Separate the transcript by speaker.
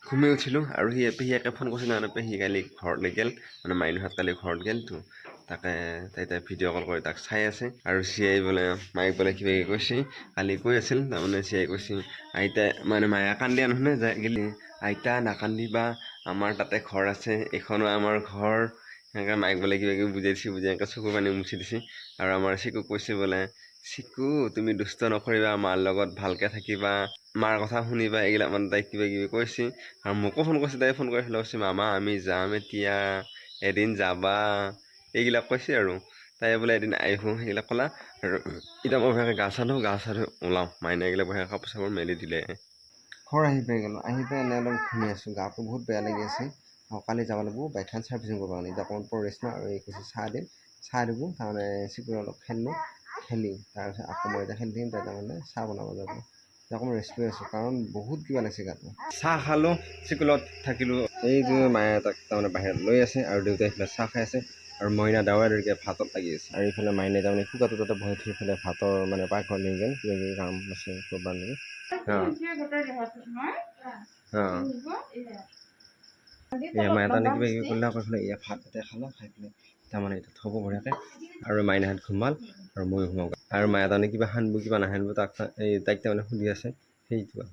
Speaker 1: ঘুমি উঠিলোঁ আৰু পেহীয়েকে ফোন কৰিছিল মানে পেহী কালি ঘৰলৈ গ'ল মানে মাইনুহঁত কালি ঘৰত গ'লতো তাকে তাই ভিডিঅ' কল কৰি তাক চাই আছে আৰু চিয়াই বোলে মায়েক বোলে কিবা কিবি কৈছে কালি কৈ আছিল তাৰমানে চিয়াই কৈছে আইতা মানে মায়ে কান্দিয়া নহয় যায় গেলি আইতা নাকান্দিবা আমাৰ তাতে ঘৰ আছে এইখনো আমাৰ ঘৰ সেনেকৈ মায়েক বোলে কিবা কিবি বুজাই দিছে বুজাই এনেকৈ চকু পানী মুচি দিছে আৰু আমাৰ চিকুক কৈছে বোলে চিকু তুমি দুষ্ট নকৰিবা মাৰ লগত ভালকৈ থাকিবা মাৰ কথা শুনিবা এইগিলাক মানে তাইক কিবা কিবি কৈছে আৰু মোকো ফোন কৰিছে তাই ফোন কৰি কৈছে মামা আমি যাম এতিয়া এদিন যাবা এইগিলাক কৈছে আৰু তাই বোলে এদিন আহিব সেইগিলাক ক'লা আৰু এতিয়া মই ভাগে গা চা ধুই ওলাওঁ মাইনা এইগিলাক বহে কাপোৰ চাপোৰ মেলি দিলে ঘৰ আহি পাই গ'লোঁ আহি পাই এনে অলপ ঘূমি আছোঁ গাটো বহুত বেয়া লাগি আছে কালি যাব লাগিব বাইকখন চাৰ্ভিচিং কৰিব কাৰণে এতিয়া অকণমান ৰেষ্ট লওঁ আৰু এই কৈছে চাহ দিম চাহ দিব তাৰমানে চিকুৰে অলপ খেলিলোঁ খেলি তাৰপিছত আকৌ মই এতিয়া খেলি থাকিম তাই তাৰমানে চাহ বনাব যাব অকণমান ৰেষ্ট লৈ আছোঁ কাৰণ বহুত কিবা লাগিছে গাটো চাহ খালোঁ চিকুলত থাকিলোঁ এই যে মায়ে তাক তাৰমানে বাহিৰত লৈ আছে আৰু দেউতাই এইফালে চাহ খাই আছে আৰু মইনা দাৱাই দৌৰিকে ভাতত লাগি আছে আৰু এইফালে মাইনাই তাৰমানে কুকাৰটো তাতে বহাই থৈ এইফালে ভাতৰ মানে পাকঘৰ লৈ গ'ল কিবা কিবি কাম আছে কৰিব নেকি মায়ে তাৰমানে কিবা কিবি কৰিলে আকৌ এইফালে ভাত তাতে খালোঁ খাই পেলাই তাৰমানে এতিয়া থ'ব বঢ়িয়াকৈ আৰু মাইনাহঁত ঘুমাল আৰু ময়ো ঘুমাওঁ আৰু মায়ে তাৰমানে কিবা সানব কিবা নাসানব তাক তাইক তাৰমানে সুধি আছে সেইটো